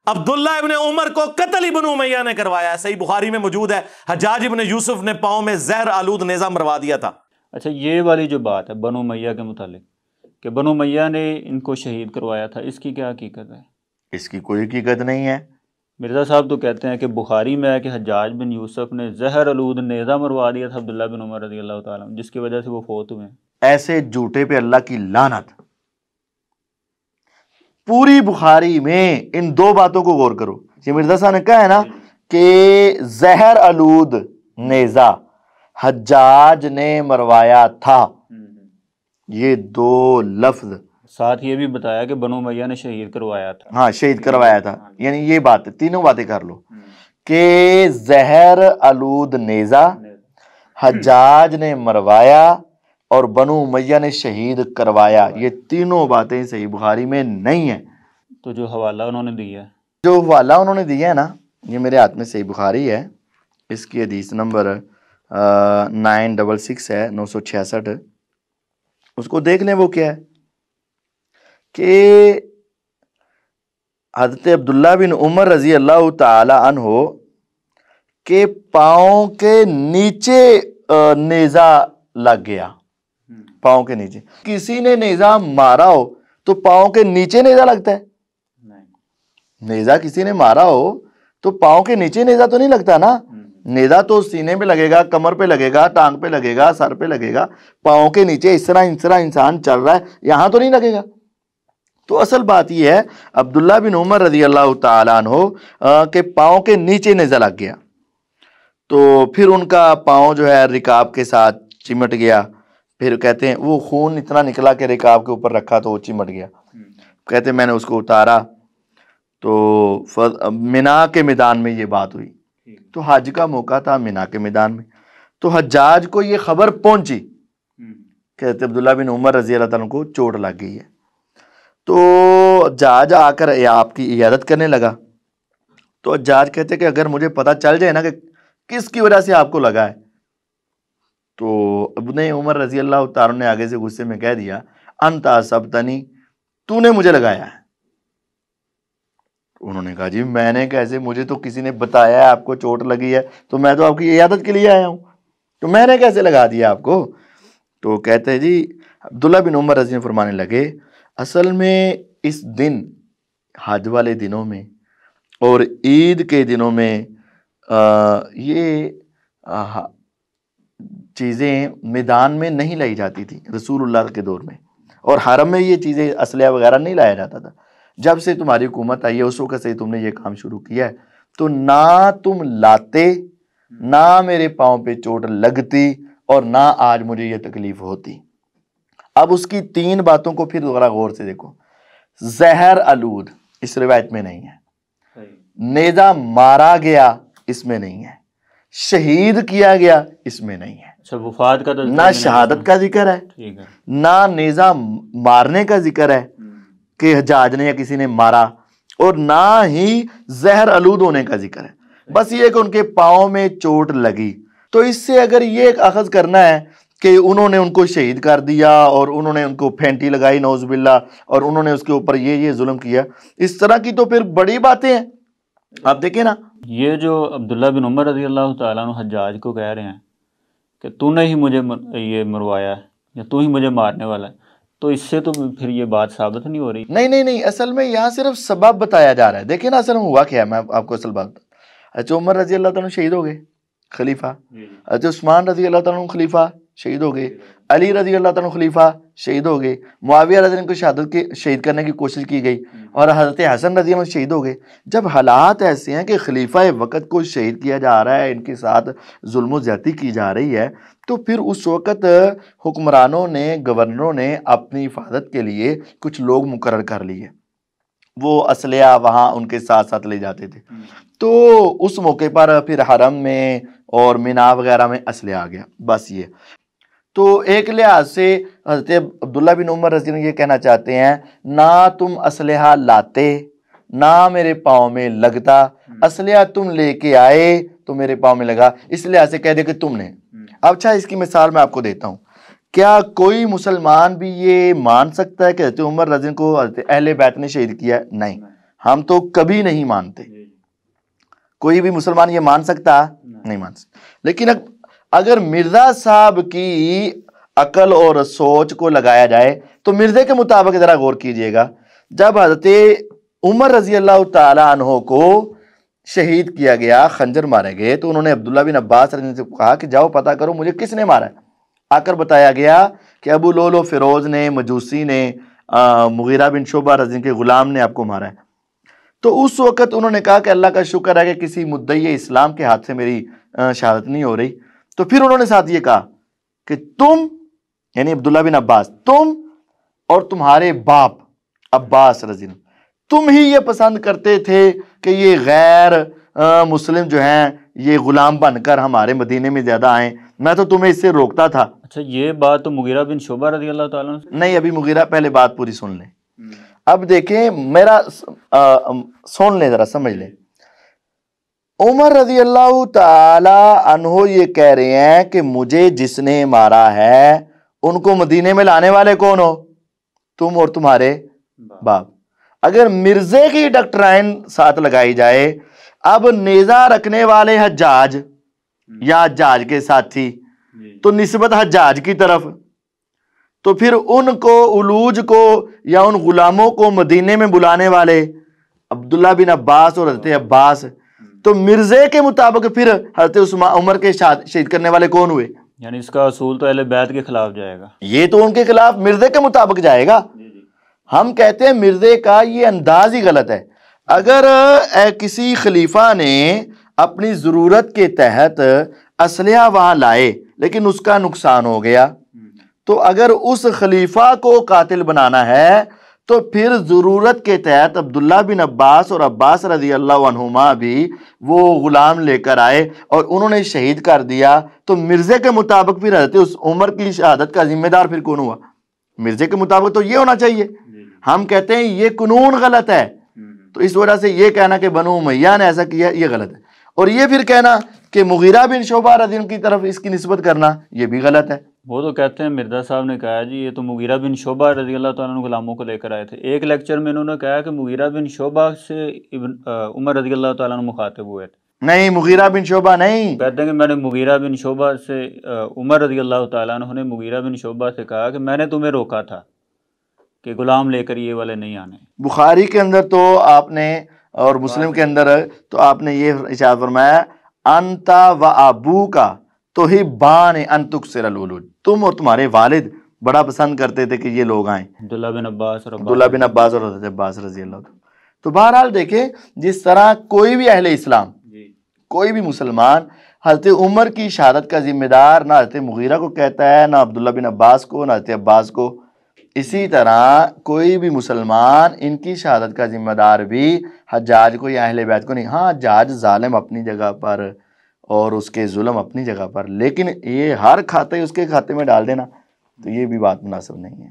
عبداللہ ابن عمر کو قتل ابن امیہ نے کروایا ہے، صحیح بخاری میں موجود ہے، حجاج ابن یوسف نے پاؤں میں زہر آلود نیزہ مروا دیا تھا۔ اچھا، یہ والی جو بات ہے بنو امیہ کے متعلق کہ بنو امیہ نے ان کو شہید کروایا تھا، اس کی کیا حقیقت ہے؟ اس کی کوئی حقیقت نہیں ہے۔ مرزا صاحب تو کہتے ہیں کہ بخاری میں ہے کہ حجاج بن یوسف نے زہر آلود نیزہ مروا دیا تھا عبداللہ بن عمر رضی اللہ تعالیٰ عنہ، جس کی وجہ سے وہ فوت ہوئے ہیں۔ ایسے جھوٹے پہ اللہ کی لعنت۔ پوری بخاری میں ان دو باتوں کو غور کرو۔ یہ مرزا صاحب نے کہا ہے نا کہ زہر آلود نیزہ حجاج نے مروایا تھا، یہ دو لفظ، ساتھ یہ بھی بتایا کہ بنو امیہ نے شہید کروایا تھا۔ ہاں شہید کروایا تھا، یعنی یہ بات تینوں باتیں کر لو کہ زہر آلود نیزہ حجاج نے مروایا اور بنو امیہ نے شہید کروایا، یہ تینوں باتیں صحیح بخاری میں نہیں ہیں۔ تو جو حوالہ انہوں نے دیا ہے، جو حوالہ انہوں نے دیا ہے نا، یہ میرے ہاتھ میں صحیح بخاری ہے، اس کی حدیث نمبر 966 ہے، 966، اس کو دیکھ لیں۔ وہ کیا ہے کہ حضرت عبداللہ بن عمر رضی اللہ تعالی عنہ کے پاؤں کے نیچے نیزہ لگ گیا، پاؤں کے نیچے۔ کسی نے نیزہ مارا ہو تو پاؤں کے نیچے نیزہ لگتا ہے؟ نیزہ کسی نے مارا ہو تو پاؤں کے نیچے نیزہ تو نہیں لگتا نا، نیزہ تو سینے پہ لگے گا، کمر پہ لگے گا، ٹانگ پہ لگے گا، سر پہ لگے گا، پاؤں کے نیچے اس طرح انسان چل رہا ہے یہاں تو نہیں لگے گا۔ تو اصل بات یہ ہے عبداللہ بن عمر رضی اللہ تعالیٰ عنہ کے پاؤں کے نیچے نیزہ لگ گیا، تو پھر ان کا پاؤں جو ہے رکاب کے ساتھ چمٹ گیا۔ پھر کہتے ہیں وہ خون اتنا نکلا کہ رکاب کے اوپر رکھا تو وہ چمٹ گیا۔ کہتے ہیں میں نے اس کو اتارا تو منا کے میدان میں یہ بات ہوئی، تو حج کا موقع تھا منا کے میدان میں، تو حجاج کو یہ خبر پہنچی کہتے عبداللہ بن عمر رضی اللہ تعالیٰ کو چوٹ لگ گئی ہے، تو حجاج آ کر آپ کی عیادت کرنے لگا۔ تو حجاج کہتے کہ اگر مجھے پتہ چل جائے نا کہ کس کی وجہ سے آپ کو لگا ہے، تو ابن عمر رضی اللہ تعالیٰ نے آگے سے غصے میں کہہ دیا انت اصبتنی، تو نے مجھے لگایا ہے۔ انہوں نے کہا جی میں نے کیسے، مجھے تو کسی نے بتایا ہے آپ کو چوٹ لگی ہے، تو میں تو آپ کی عیادت کے لیے آیا ہوں، تو میں نے کیسے لگا دیا آپ کو؟ تو کہتے ہیں جی عبداللہ بن عمر رضی اللہ فرمانے لگے اصل میں اس دن حج والے دنوں میں اور عید کے دنوں میں یہ چیزیں میدان میں نہیں لائی جاتی تھی رسول اللہ کے دور میں، اور حرم میں یہ چیزیں اسلحہ وغیرہ نہیں لایا جاتا تھا۔ جب سے تمہاری حکومت آئی ہے اس وقت سے تم نے یہ کام شروع کیا ہے، تو نہ تم لاتے، نہ میرے پاؤں پہ چوٹ لگتی، اور نہ آج مجھے یہ تکلیف ہوتی۔ اب اس کی تین باتوں کو پھر ذرا غور سے دیکھو۔ زہر آلود اس روایت میں نہیں ہے، نیزہ مارا گیا اس میں نہیں ہے، شہید کیا گیا اس میں نہیں ہے، وفات کا نہ شہادت کا ذکر ہے، نہ نیزہ مارنے کا ذکر ہے کہ حجاج نے یا کسی نے مارا، اور نہ ہی زہر آلود ہونے کا ذکر ہے۔ بس یہ کہ ان کے پاؤں میں چوٹ لگی۔ تو اس سے اگر یہ اخذ کرنا ہے کہ انہوں نے ان کو شہید کر دیا اور انہوں نے ان کو پھینٹی لگائی نعوذ باللہ، اور انہوں نے اس کے اوپر یہ ظلم کیا، اس طرح کی تو پھر بڑی باتیں ہیں۔ آپ دیکھیں نا، یہ جو عبداللہ بن عمر رضی اللہ تعالیٰ عنہ حجاج کو کہہ رہے ہیں کہ تو نے ہی مجھے یہ مروایا ہے یا تو ہی مجھے مارنے والا ہے، تو اس سے تو پھر یہ بات ثابت نہیں ہو رہی۔ نہیں، اصل میں یہاں صرف سبب بتایا جا رہا ہے۔ دیکھیں نا اصل میں ہوا کیا ہے، میں آپ کو اصل بات بتا۔ اچھا عمر رضی اللہ تعالیٰ شہید ہو گئے، خلیفہ۔ اچھا عثمان رضی اللہ تعالیٰ خلیفہ، شہید ہو گئے۔ علی رضی اللہ تعالیٰ خلیفہ، شہید ہو گئے۔ معاویہ رضی اللہ کو شہید کرنے کی کوشش کی گئی، اور حضرت حسن رضی اللہ شہید ہو گئے۔ جب حالات ایسے ہیں کہ خلیفہ وقت کو شہید کیا جا رہا ہے، ان کے ساتھ ظلم و زیادتی کی جا رہی ہے، تو پھر اس وقت حکمرانوں نے، گورنروں نے اپنی حفاظت کے لیے کچھ لوگ مقرر کر لیے، وہ اسلحہ وہاں ان کے ساتھ ساتھ لے جاتے تھے۔ تو اس موقع پر پھر حرم میں اور مینا وغیرہ میں اسلحہ آ گیا، بس یہ۔ تو ایک لحاظ سے حضرت عبداللہ بن عمر رضی اللہ یہ کہنا چاہتے ہیں نہ تم اسلحہ لاتے، نہ میرے پاؤں میں لگتا، اسلحہ تم لے کے آئے تو میرے پاؤں میں لگا، اس لحاظ سے کہہ دے کہ تم نے۔ اب اچھا اس کی مثال میں آپ کو دیتا ہوں۔ کیا کوئی مسلمان بھی یہ مان سکتا ہے کہ حضرت عمر رضی اللہ کو حضرت اہل بیت نے شہید کیا ہے؟ نہیں، ہم تو کبھی نہیں مانتے. کوئی بھی مسلمان یہ مان سکتا نہیں مان سکتا. لیکن اگر مرزا صاحب کی عقل اور سوچ کو لگایا جائے تو مرزے کے مطابق ذرا غور کیجئے گا. جب حضرت عمر رضی اللہ تعالی عنہ کو شہید کیا گیا، خنجر مارے گئے، تو انہوں نے عبداللہ بن عباس رضی اللہ عنہ سے کہا کہ جاؤ پتہ کرو مجھے کس نے مارا ہے. آ کر بتایا گیا کہ ابو لولو فیروز نے، مجوسی نے، مغیرہ بن شعبہ رضی اللہ کے غلام نے آپ کو مارا ہے. تو اس وقت انہوں نے کہا کہ اللہ کا شکر ہے کہ کسی مدعی اسلام کے ہاتھ سے میری شہادت نہیں ہو رہی. تو پھر انہوں نے ساتھ یہ کہا کہ تم، یعنی عبداللہ بن عباس، تم اور تمہارے باپ عباس رضی اللہ، تم ہی یہ پسند کرتے تھے کہ یہ غیر مسلم جو ہیں یہ غلام بن کر ہمارے مدینے میں زیادہ آئیں، میں تو تمہیں اس سے روکتا تھا. اچھا، یہ بات تو مغیرہ بن شعبہ رضی اللہ تعالیٰ عنہ نہیں، ابھی مغیرہ پہلے بات پوری سن لیں. اب دیکھیں میرا سن لیں ذرا، سمجھ لیں. عمر رضی اللہ تعالی عنہ یہ کہہ رہے ہیں کہ مجھے جس نے مارا ہے ان کو مدینے میں لانے والے کون ہو؟ تم اور تمہارے باپ. اگر مرزے کی ڈاکٹرائن ساتھ لگائی جائے، اب نیزہ رکھنے والے حجاج یا حجاج کے ساتھی تو نسبت حجاج کی طرف، تو پھر ان کو، علوج کو یا ان غلاموں کو مدینے میں بلانے والے عبداللہ بن عباس اور حضرت عباس، تو مرزے کے مطابق پھر حضرت عمر کے شہید کرنے والے کون ہوئے؟ یعنی اس کا اصول تو اہل بیت کے خلاف جائے گا. یہ تو ان کے خلاف مرزے کے مطابق جائے گا. ہم کہتے ہیں مرزے کا یہ انداز ہی غلط ہے. اگر کسی خلیفہ نے اپنی ضرورت کے تحت اسلحہ وہاں لائے لیکن اس کا نقصان ہو گیا، تو اگر اس خلیفہ کو قاتل بنانا ہے تو پھر ضرورت کے تحت عبداللہ بن عباس اور عباس رضی اللہ عنہما بھی وہ غلام لے کر آئے اور انہوں نے شہید کر دیا. تو مرزے کے مطابق پھر حضرت اس عمر کی شہادت کا ذمہ دار پھر کون ہوا؟ مرزے کے مطابق تو یہ ہونا چاہیے. ہم کہتے ہیں یہ قانون غلط ہے، تو اس وجہ سے یہ کہنا کہ بنو امیہ نے ایسا کیا یہ غلط ہے. اور یہ پھر کہنا کہ مغیرہ بن شعبہ رضی اللہ عنہ کی طرف اس کی نسبت کرنا یہ بھی غلط ہے. وہ تو کہتے ہیں مرزا صاحب نے کہا جی یہ تو مغیرہ بن شعبہ رضی اللہ تعالیٰ عنہ غلاموں کو لے کر آئے تھے. ایک لیکچر میں انہوں نے کہا کہ مغیرہ بن شعبہ سے عمر رضی اللہ تعالیٰ عنہ مخاطب ہوئے تھے. نہیں، مغیرہ بن شعبہ نہیں. کہتے ہیں کہ میں نے مغیرہ بن شعبہ سے، عمر رضی اللہ تعالیٰ عنہ نے مغیرہ بن شعبہ سے کہا کہ میں نے تمہیں روکا تھا کہ غلام لے کر یہ والے نہیں آنے. بخاری کے اندر تو آپ نے اور مسلم کے اندر تو آپ نے یہ ارشاد فرمایا انتا و ابو کا تو ہی بان ان تکسر الولود، تم اور تمہارے والد بڑا پسند کرتے تھے کہ یہ لوگ آئیں، عبداللہ بن عباس اور حضرت عباس رضی اللہ عنہ. تو بہرحال دیکھیں جس طرح کوئی بھی اہل اسلام، کوئی بھی مسلمان حضرت عمر کی شہادت کا ذمہ دار نہ حضرت مغیرہ کو کہتا ہے، نہ عبداللہ بن عباس کو، نہ حضرت عباس کو. اسی طرح کوئی بھی مسلمان ان کی شہادت کا ذمہ دار بھی حجاج کو یا اہل بیت کو نہیں. ہاں حجاج ظالم اپنی جگہ پر اور اس کے ظلم اپنی جگہ پر، لیکن یہ ہر کھاتے اس کے کھاتے میں ڈال دینا تو یہ بھی بات مناسب نہیں ہے.